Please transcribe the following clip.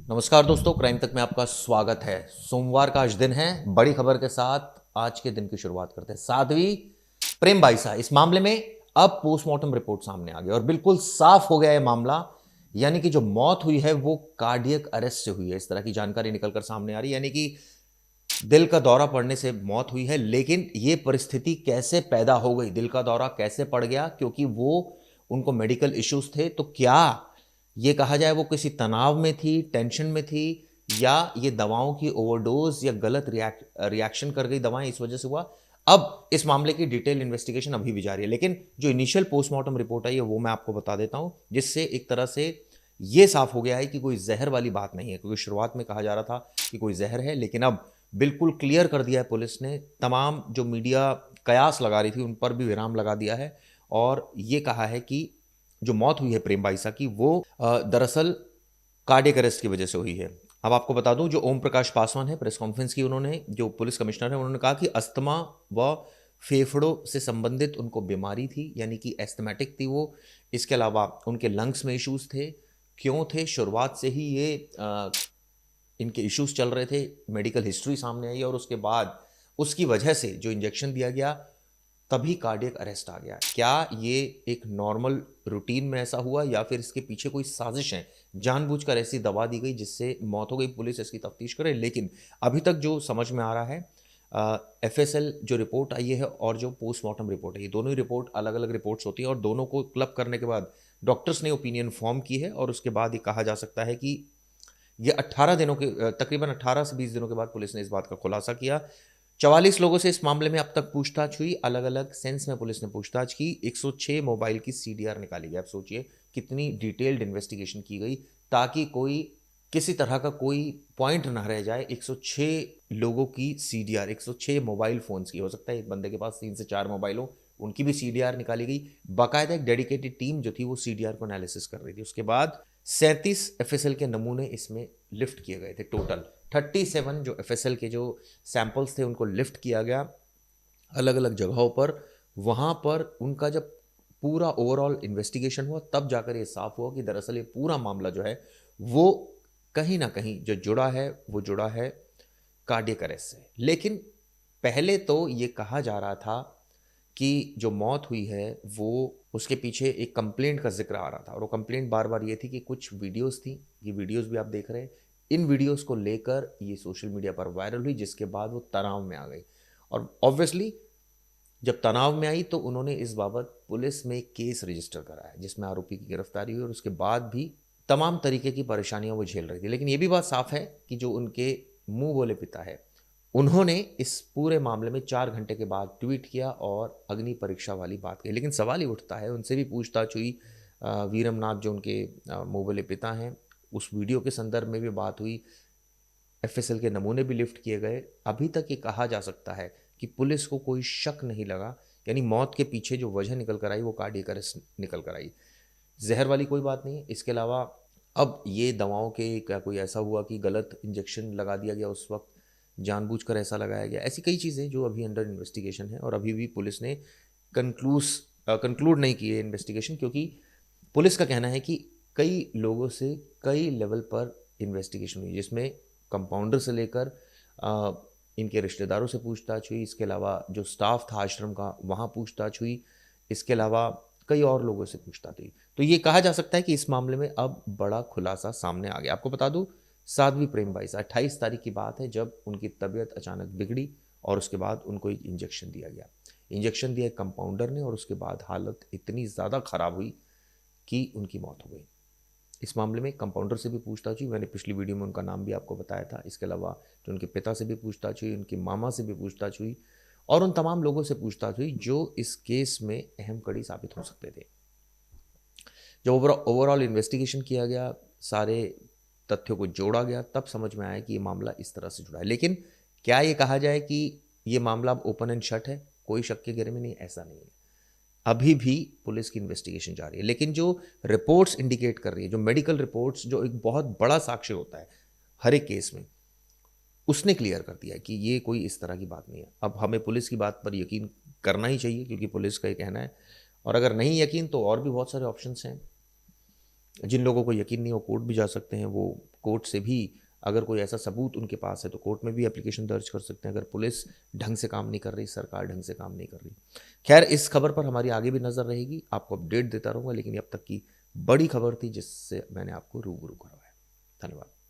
नमस्कार दोस्तों, क्राइम तक में आपका स्वागत है। सोमवार का आज दिन है। बड़ी खबर के साथ आज के दिन की शुरुआत करते हैं। साध्वी प्रेम बाईसा, इस मामले में अब पोस्टमार्टम रिपोर्ट सामने आ गया और बिल्कुल साफ हो गया है मामला। यानी कि जो मौत हुई है वो कार्डियक अरेस्ट से हुई है, इस तरह की जानकारी निकलकर सामने आ रही है। यानी कि दिल का दौरा पड़ने से मौत हुई है। लेकिन ये परिस्थिति कैसे पैदा हो गई, दिल का दौरा कैसे पड़ गया? क्योंकि वो उनको मेडिकल इश्यूज थे। तो क्या ये कहा जाए वो किसी तनाव में थी, टेंशन में थी, या ये दवाओं की ओवरडोज या गलत रिएक्शन कर गई दवाएं, इस वजह से हुआ? अब इस मामले की डिटेल इन्वेस्टिगेशन अभी भी जारी है। लेकिन जो इनिशियल पोस्टमार्टम रिपोर्ट आई है वो मैं आपको बता देता हूं, जिससे एक तरह से ये साफ हो गया है कि कोई जहर वाली बात नहीं है। क्योंकि शुरुआत में कहा जा रहा था कि कोई जहर है, लेकिन अब बिल्कुल क्लियर कर दिया है पुलिस ने। तमाम जो मीडिया कयास लगा रही थी उन पर भी विराम लगा दिया है और ये कहा है कि जो मौत हुई है प्रेम बाईसा की वो दरअसल कार्डियक अरेस्ट की वजह से हुई है। अब आपको बता दूं, जो ओम प्रकाश पासवान है, प्रेस कॉन्फ्रेंस की उन्होंने, जो पुलिस कमिश्नर है, उन्होंने कहा कि अस्थमा व फेफड़ों से संबंधित उनको बीमारी थी, यानी कि एस्थमेटिक थी वो। इसके अलावा उनके लंग्स में इश्यूज थे। क्यों थे? शुरुआत से ही ये इनके इश्यूज चल रहे थे। मेडिकल हिस्ट्री सामने आई और उसके बाद उसकी वजह से जो इंजेक्शन दिया गया तभी कार्डियक अरेस्ट आ गया। क्या ये एक नॉर्मल रूटीन में ऐसा हुआ या फिर इसके पीछे कोई साजिश है, जानबूझकर ऐसी दवा दी गई जिससे मौत हो गई? पुलिस इसकी तफ्तीश करे। लेकिन अभी तक जो समझ में आ रहा है, एफएसएल जो रिपोर्ट आई है और जो पोस्टमार्टम रिपोर्ट है, ये दोनों ही रिपोर्ट अलग अलग रिपोर्ट्स होती हैं और दोनों को क्लब करने के बाद डॉक्टर्स ने ओपिनियन फॉर्म की है और उसके बाद ये कहा जा सकता है कि ये 18 दिनों के तकरीबन 18 से 20 दिनों के बाद पुलिस ने इस बात का खुलासा किया। 44 लोगों से इस मामले में अब तक पूछताछ हुई, अलग अलग सेंस में पुलिस ने पूछताछ की। 106 मोबाइल की सीडीआर निकाली गई। आप सोचिए कितनी डिटेल्ड इन्वेस्टिगेशन की गई ताकि कोई किसी तरह का कोई पॉइंट ना रह जाए। 106 लोगों की सीडीआर, 106 मोबाइल फोन्स की, हो सकता है एक बंदे के पास 3 से 4 मोबाइल हो, उनकी भी सीडीआर निकाली गई। बाकायदा एक डेडिकेटेड टीम जो थी वो सीडीआर को एनालिसिस कर रही थी। उसके बाद 37 एफएसएल के नमूने इसमें लिफ्ट किए गए थे। टोटल 37 जो एफएसएल के जो सैंपल्स थे उनको लिफ्ट किया गया अलग अलग जगहों पर। वहाँ पर उनका जब पूरा ओवरऑल इन्वेस्टिगेशन हुआ तब जाकर ये साफ हुआ कि दरअसल ये पूरा मामला जो है वो कहीं ना कहीं जो जुड़ा है वो जुड़ा है कार्डियक अरेस्ट से। लेकिन पहले तो ये कहा जा रहा था कि जो मौत हुई है वो उसके पीछे एक कंप्लेंट का जिक्र आ रहा था और वो कंप्लेंट बार बार ये थी कि कुछ वीडियोस थी, ये वीडियोस भी आप देख रहे हैं। इन वीडियोस को लेकर ये सोशल मीडिया पर वायरल हुई, जिसके बाद वो तनाव में आ गई और ऑब्वियसली जब तनाव में आई तो उन्होंने इस बाबत पुलिस में एक केस रजिस्टर कराया जिसमें आरोपी की गिरफ्तारी हुई और उसके बाद भी तमाम तरीके की परेशानियां वो झेल रही थी। लेकिन ये भी बात साफ है कि जो उनके मुंह बोले पिता है, उन्होंने इस पूरे मामले में 4 घंटे के बाद ट्वीट किया और अग्नि परीक्षा वाली बात कही। लेकिन सवाल ही उठता है, उनसे भी पूछताछ हुई। वीरमनाथ जो उनके मुंह बोले पिता हैं, उस वीडियो के संदर्भ में भी बात हुई। एफएसएल के नमूने भी लिफ्ट किए गए। अभी तक ये कहा जा सकता है कि पुलिस को कोई शक नहीं लगा, यानी मौत के पीछे जो वजह निकल कर आई वो कार्डियक अरेस्ट निकल कर आई। जहर वाली कोई बात नहीं है। इसके अलावा अब ये दवाओं के क्या कोई ऐसा हुआ कि गलत इंजेक्शन लगा दिया गया उस वक्त, जानबूझकर ऐसा लगाया गया, ऐसी कई चीज़ें जो अभी अंडर इन्वेस्टिगेशन है और अभी भी पुलिस ने कंक्लूड नहीं की है इन्वेस्टिगेशन। क्योंकि पुलिस का कहना है कि कई लोगों से कई लेवल पर इन्वेस्टिगेशन हुई, जिसमें कंपाउंडर से लेकर इनके रिश्तेदारों से पूछताछ हुई। इसके अलावा जो स्टाफ था आश्रम का वहाँ पूछताछ हुई। इसके अलावा कई और लोगों से पूछताछ हुई। तो ये कहा जा सकता है कि इस मामले में अब बड़ा खुलासा सामने आ गया। आपको बता दूं, साध्वी प्रेम बाईसा 28 तारीख की बात है जब उनकी तबीयत अचानक बिगड़ी और उसके बाद उनको एक इंजेक्शन दिया गया। इंजेक्शन दिया एक कंपाउंडर ने और उसके बाद हालत इतनी ज़्यादा खराब हुई कि उनकी मौत हो गई। इस मामले में कंपाउंडर से भी पूछताछ हुई, मैंने पिछली वीडियो में उनका नाम भी आपको बताया था। इसके अलावा जो उनके पिता से भी पूछताछ हुई, उनकी मामा से भी पूछताछ हुई और उन तमाम लोगों से पूछताछ हुई जो इस केस में अहम कड़ी साबित हो सकते थे। जब ओवरऑल इन्वेस्टिगेशन किया गया, सारे तथ्यों को जोड़ा गया, तब समझ में आया कि ये मामला इस तरह से जुड़ा है। लेकिन क्या ये कहा जाए कि ये मामला अब ओपन एंड शट है, कोई शक के घेरे में नहीं? ऐसा नहीं है। अभी भी पुलिस की इन्वेस्टिगेशन जारी है। लेकिन जो रिपोर्ट्स इंडिकेट कर रही है, जो मेडिकल रिपोर्ट्स, जो एक बहुत बड़ा साक्ष्य होता है हर एक केस में, उसने क्लियर कर दिया कि ये कोई इस तरह की बात नहीं है। अब हमें पुलिस की बात पर यकीन करना ही चाहिए क्योंकि पुलिस का ये कहना है। और अगर नहीं यकीन तो और भी बहुत सारे ऑप्शंस हैं। जिन लोगों को यकीन नहीं वो कोर्ट भी जा सकते हैं, वो कोर्ट से भी अगर कोई ऐसा सबूत उनके पास है तो कोर्ट में भी एप्लीकेशन दर्ज कर सकते हैं, अगर पुलिस ढंग से काम नहीं कर रही, सरकार ढंग से काम नहीं कर रही। खैर, इस खबर पर हमारी आगे भी नज़र रहेगी, आपको अपडेट देता रहूँगा, लेकिन अब तक की बड़ी खबर थी जिससे मैंने आपको रूबरू करवाया। धन्यवाद।